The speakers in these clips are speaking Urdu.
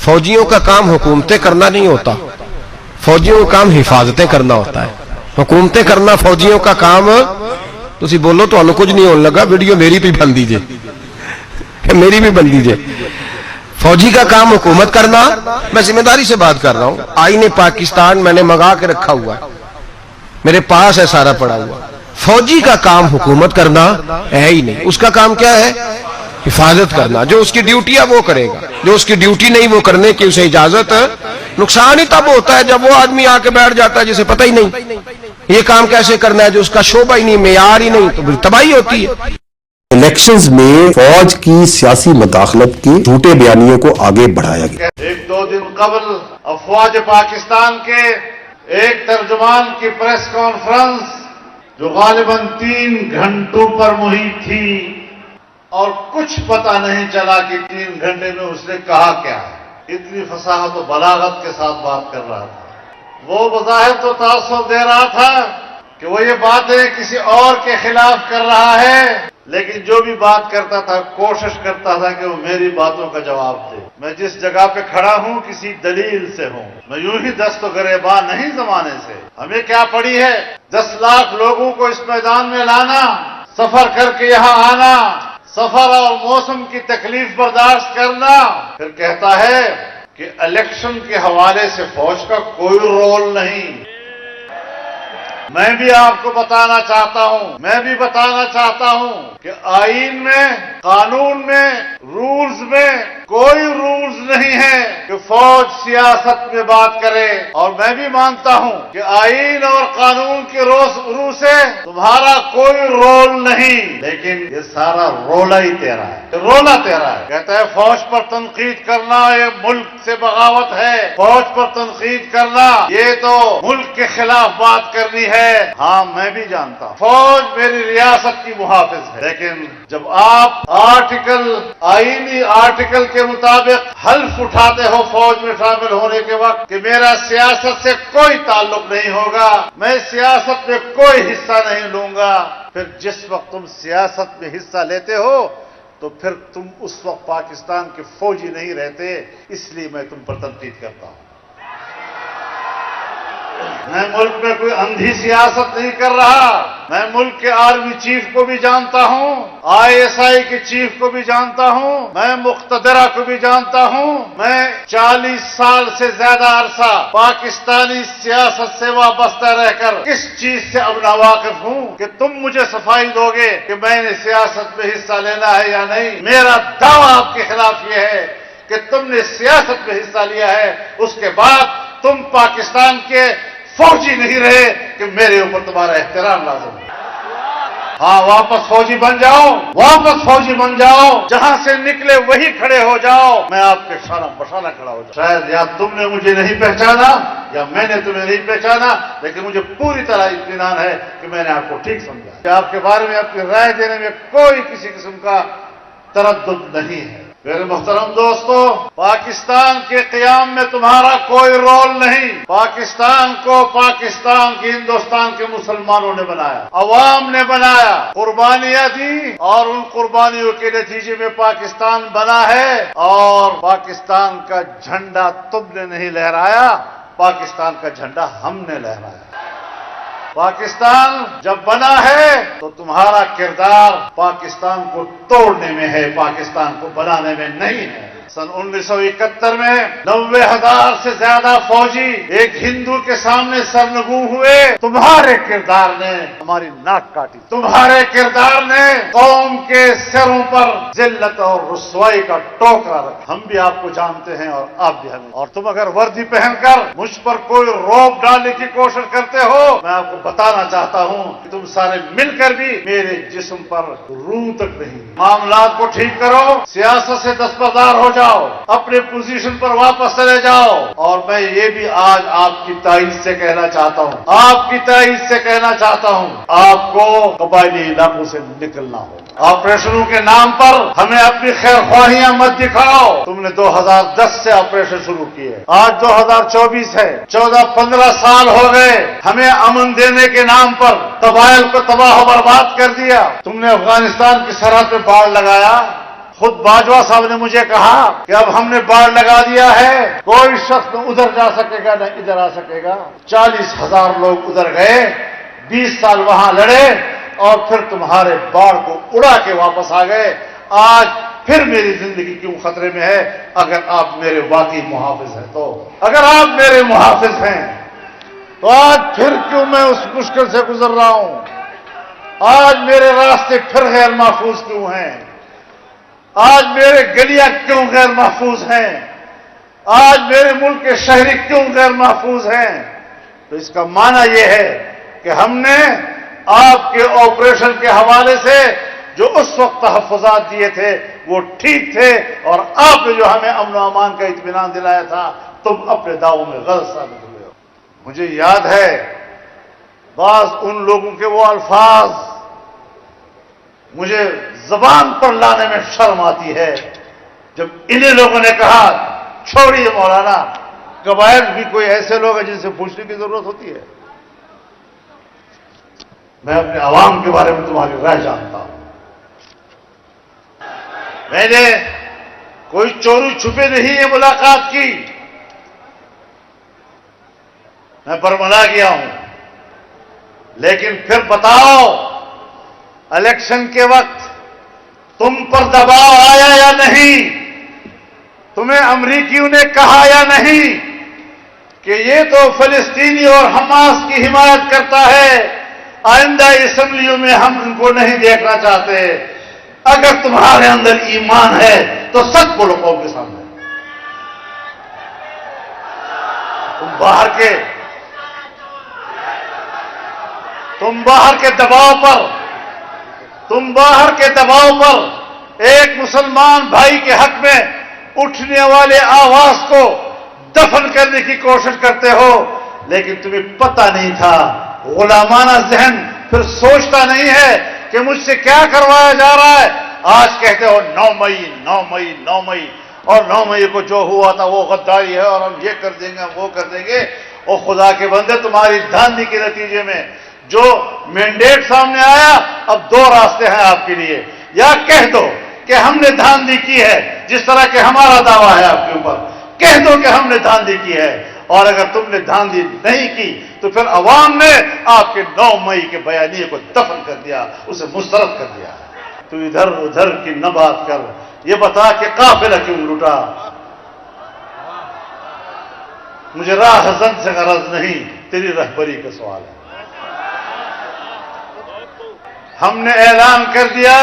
فوجیوں کا کام حکومتیں کرنا نہیں ہوتا، فوجیوں کا کام حفاظتیں کرنا ہوتا ہے. حکومتیں کرنا فوجیوں کا کام. تسی بولو تو انہوں کچھ نہیں ہونے لگا، ویڈیو میری بھی بن دیجئے، میری بھی بن دیجئے. فوجی کا کام حکومت کرنا. میں ذمہ داری سے بات کر رہا ہوں. آئین پاکستان میں نے منگا کے رکھا ہوا ہے، میرے پاس ہے سارا پڑا ہوا. فوجی کا کام حکومت کرنا ہے ہی نہیں. اس کا کام کیا ہے؟ حفاظت کرنا. جو اس کی ڈیوٹی ہے وہ کرے گا، جو اس کی ڈیوٹی نہیں وہ کرنے کی اسے اجازت. نقصان ہی تب ہوتا ہے جب وہ آدمی آ کے بیٹھ جاتا ہے جسے پتہ ہی نہیں یہ کام کیسے کرنا ہے، جو اس کا شعبہ ہی نہیں، معیار ہی نہیں، تو پھر تباہی ہوتی ہے. الیکشنز میں فوج کی سیاسی مداخلت کے جھوٹے بیانیے کو آگے بڑھایا گیا. ایک دو دن قبل افواج پاکستان کے ایک ترجمان کی پریس کانفرنس جو غالباً 3 گھنٹوں پر محیط تھی اور کچھ پتہ نہیں چلا کہ 3 گھنٹے میں اس نے کہا کیا ہے. اتنی فصاحت و بلاغت کے ساتھ بات کر رہا تھا. وہ بظاہر تو تاثر دے رہا تھا کہ وہ یہ باتیں کسی اور کے خلاف کر رہا ہے، لیکن جو بھی بات کرتا تھا کوشش کرتا تھا کہ وہ میری باتوں کا جواب دے. میں جس جگہ پہ کھڑا ہوں کسی دلیل سے ہوں، میں یوں ہی دست و گریباں نہیں زمانے سے. ہمیں کیا پڑی ہے 10 لاکھ لوگوں کو اس میدان میں لانا، سفر کر کے یہاں آنا، سفر اور موسم کی تکلیف برداشت کرنا. پھر کہتا ہے کہ الیکشن کے حوالے سے فوج کا کوئی رول نہیں. میں بھی آپ کو بتانا چاہتا ہوں کہ آئین میں، قانون میں، رولز میں کوئی رولز نہیں ہے کہ فوج سیاست میں بات کرے. اور میں بھی مانتا ہوں کہ آئین اور قانون کے روح سے تمہارا کوئی رول نہیں، لیکن یہ سارا رولا ہی تیرا ہے، رولا تیرا ہے. کہتا ہے فوج پر تنقید کرنا یہ ملک سے بغاوت ہے، فوج پر تنقید کرنا یہ تو ملک کے خلاف بات کرنی ہے. ہاں میں بھی جانتا ہوں فوج میری ریاست کی محافظ ہے، لیکن جب آپ آئینی آرٹیکل کے مطابق حلف اٹھاتے ہو فوج میں شامل ہونے کے وقت کہ میرا سیاست سے کوئی تعلق نہیں ہوگا، میں سیاست میں کوئی حصہ نہیں لوں گا، پھر جس وقت تم سیاست میں حصہ لیتے ہو تو پھر تم اس وقت پاکستان کے فوجی نہیں رہتے. اس لیے میں تم پر تنقید کرتا ہوں. میں ملک میں کوئی اندھی سیاست نہیں کر رہا. میں ملک کے آرمی چیف کو بھی جانتا ہوں، ISI کے چیف کو بھی جانتا ہوں، میں مقتدرہ کو بھی جانتا ہوں. میں 40 سال سے زیادہ عرصہ پاکستانی سیاست سے وابستہ رہ کر کس چیز سے اب ناواقف ہوں کہ تم مجھے صفائی دو گے کہ میں نے سیاست میں حصہ لینا ہے یا نہیں. میرا دعویٰ آپ کے خلاف یہ ہے کہ تم نے سیاست میں حصہ لیا ہے، اس کے بعد تم پاکستان کے فوجی نہیں رہے کہ میرے اوپر تمہارا احترام لازم ہے. ہاں واپس فوجی بن جاؤ، جہاں سے نکلے وہی کھڑے ہو جاؤ. میں آپ کے شانہ بشانہ کھڑا ہو جاؤں. شاید یا تم نے مجھے نہیں پہچانا یا میں نے تمہیں نہیں پہچانا، لیکن مجھے پوری طرح اطمینان ہے کہ میں نے آپ کو ٹھیک سمجھا، کہ آپ کے بارے میں اپنی رائے دینے میں کوئی کسی قسم کا تردد نہیں ہے. میرے محترم دوستو، پاکستان کے قیام میں تمہارا کوئی رول نہیں. پاکستان کو پاکستان کی ہندوستان کے مسلمانوں نے بنایا، عوام نے بنایا، قربانیاں دی اور ان قربانیوں کے نتیجے میں پاکستان بنا ہے. اور پاکستان کا جھنڈا تم نے نہیں لہرایا، پاکستان کا جھنڈا ہم نے لہرایا. پاکستان جب بنا ہے تو تمہارا کردار پاکستان کو توڑنے میں ہے، پاکستان کو بنانے میں نہیں ہے. سن 1971 میں 90,000 سے زیادہ فوجی ایک ہندو کے سامنے سرنگوں ہوئے. تمہارے کردار نے ہماری ناک کاٹی، تمہارے کردار نے قوم کے سروں پر ذلت اور رسوائی کا ٹوکرا رکھا. ہم بھی آپ کو جانتے ہیں اور آپ بھی ہمیں. اور تم اگر وردی پہن کر مجھ پر کوئی روب ڈالنے کی کوشش کرتے ہو، میں آپ کو بتانا چاہتا ہوں کہ تم سارے مل کر بھی میرے جسم پر روح تک نہیں. معاملات کو ٹھیک کرو، سیاست سے دستبردار ہو جاؤ، اپنے پوزیشن پر واپس چلے جاؤ. اور میں یہ بھی آج آپ کی تائید سے کہنا چاہتا ہوں، آپ کو قبائلی علاقوں سے نکلنا ہوگا. آپریشنوں کے نام پر ہمیں اپنی خیر خواہیاں مت دکھاؤ. تم نے 2010 سے آپریشن شروع کیے، آج 2024 ہے، 14-15 سال ہو گئے. ہمیں امن دینے کے نام پر قبائل کو تباہ و برباد کر دیا. تم نے افغانستان کی سرحد پہ باڑ لگایا، خود باجوہ صاحب نے مجھے کہا کہ اب ہم نے باڑ لگا دیا ہے، کوئی شخص نہ ادھر جا سکے گا نہ ادھر آ سکے گا۔ 40,000 لوگ ادھر گئے، 20 سال وہاں لڑے اور پھر تمہارے باڑ کو اڑا کے واپس آ گئے۔ آج پھر میری زندگی کیوں خطرے میں ہے؟ اگر آپ میرے واقعی محافظ ہیں تو، اگر آپ میرے محافظ ہیں تو آج پھر کیوں میں اس مشکل سے گزر رہا ہوں؟ آج میرے راستے پھر غیر محفوظ کیوں ہیں؟ آج میرے گلیاں کیوں غیر محفوظ ہیں؟ آج میرے ملک کے شہری کیوں غیر محفوظ ہیں؟ تو اس کا معنی یہ ہے کہ ہم نے آپ کے آپریشن کے حوالے سے جو اس وقت تحفظات دیے تھے وہ ٹھیک تھے، اور آپ نے جو ہمیں امن و امان کا اطمینان دلایا تھا تم اپنے دعووں میں غلط ثابت ہوئے ہو۔ مجھے یاد ہے بعض ان لوگوں کے وہ الفاظ مجھے زبان پر لانے میں شرم آتی ہے، جب انہیں لوگوں نے کہا چھوڑیے مولانا، قبائل بھی کوئی ایسے لوگ ہیں جن سے پوچھنے کی ضرورت ہوتی ہے۔ میں اپنے عوام کے بارے میں تمہاری رائے جانتا ہوں، میں نے کوئی چوری چھپے نہیں یہ ملاقات کی، میں برملا گیا ہوں، لیکن پھر بتاؤ الیکشن کے وقت تم پر دباؤ آیا یا نہیں؟ تمہیں امریکیوں نے کہا یا نہیں کہ یہ تو فلسطینی اور حماس کی حمایت کرتا ہے، آئندہ اسمبلیوں میں ہم ان کو نہیں دیکھنا چاہتے؟ اگر تمہارے اندر ایمان ہے تو سچ بولو قوم کے سامنے۔ تم باہر کے دباؤ پر ایک مسلمان بھائی کے حق میں اٹھنے والے آواز کو دفن کرنے کی کوشش کرتے ہو، لیکن تمہیں پتہ نہیں تھا، غلامانہ ذہن پھر سوچتا نہیں ہے کہ مجھ سے کیا کروایا جا رہا ہے۔ آج کہتے ہو 9 مئی 9 مئی 9 مئی، اور 9 مئی کو جو ہوا تھا وہ غداری ہے اور ہم یہ کر دیں گے ہم وہ کر دیں گے۔ اور خدا کے بندے تمہاری دھاندلی کے نتیجے میں جو مینڈیٹ سامنے آیا، اب 2 راستے ہیں آپ کے لیے، یا کہہ دو کہ ہم نے دھاندلی کی ہے جس طرح کہ ہمارا دعویٰ ہے آپ کے اوپر، کہہ دو کہ ہم نے دھاندلی کی ہے، اور اگر تم نے دھاندلی نہیں کی تو پھر عوام نے آپ کے 9 مئی کے بیانیے کو دفن کر دیا، اسے مسترد کر دیا۔ تو ادھر ادھر کی نہ بات کر، یہ بتا کہ قافلہ کیوں لوٹا؟ مجھے راہ زن سے غرض نہیں، تیری رہبری کا سوال ہے۔ ہم نے اعلان کر دیا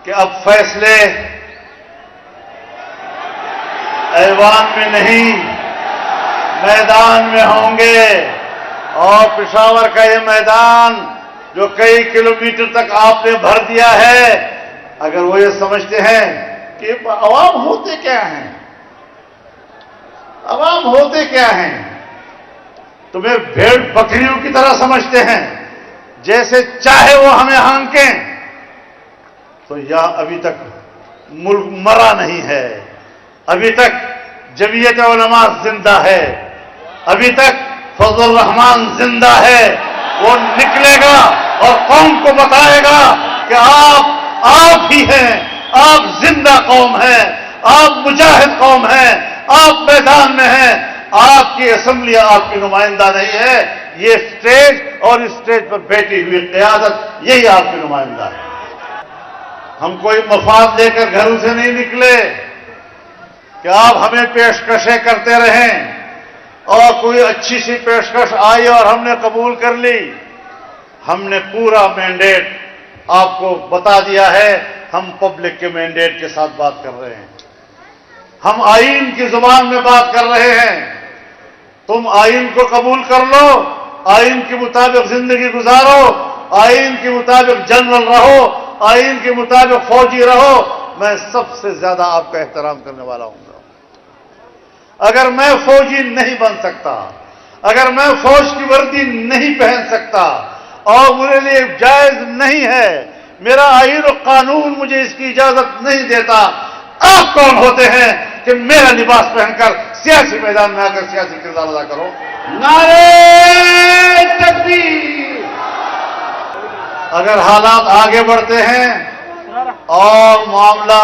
کہ اب فیصلے ایوان میں نہیں میدان میں ہوں گے، اور پشاور کا یہ میدان جو کئی کلومیٹر تک آپ نے بھر دیا ہے، اگر وہ یہ سمجھتے ہیں کہ عوام ہوتے کیا ہیں، عوام ہوتے کیا ہیں، تمہیں بھیڑ بکریوں کی طرح سمجھتے ہیں، جیسے چاہے وہ ہمیں ہانکیں، تو یا ابھی تک ملک مرا نہیں ہے، ابھی تک جمعیت علماء زندہ ہے، ابھی تک فضل الرحمان زندہ ہے، وہ نکلے گا اور قوم کو بتائے گا کہ آپ ہی ہیں، آپ زندہ قوم ہیں، آپ مجاہد قوم ہیں، آپ میدان میں ہیں، آپ کی اسمبلی آپ کی نمائندہ نہیں ہے، یہ اسٹیج اور اس اسٹیج پر بیٹھی ہوئی قیادت یہی آپ کی نمائندہ ہے۔ ہم کوئی مفاد لے کر گھروں سے نہیں نکلے کہ آپ ہمیں پیشکشیں کرتے رہیں، اور کوئی اچھی سی پیشکش آئی اور ہم نے قبول کر لی۔ ہم نے پورا مینڈیٹ آپ کو بتا دیا ہے، ہم پبلک کے مینڈیٹ کے ساتھ بات کر رہے ہیں، ہم آئین کی زبان میں بات کر رہے ہیں۔ تم آئین کو قبول کر لو، آئین کے مطابق زندگی گزارو، آئین کے مطابق جنرل رہو، آئین کے مطابق فوجی رہو، میں سب سے زیادہ آپ کا احترام کرنے والا ہوں گا۔ اگر میں فوجی نہیں بن سکتا، اگر میں فوج کی وردی نہیں پہن سکتا، اور میرے لیے جائز نہیں ہے، میرا آئین و قانون مجھے اس کی اجازت نہیں دیتا، آپ کون ہوتے ہیں کہ میرا لباس پہن کر سیاسی میدان میں آ کر سیاسی کردار ادا کرو؟ نعرے تکبیر! اگر حالات آگے بڑھتے ہیں اور معاملہ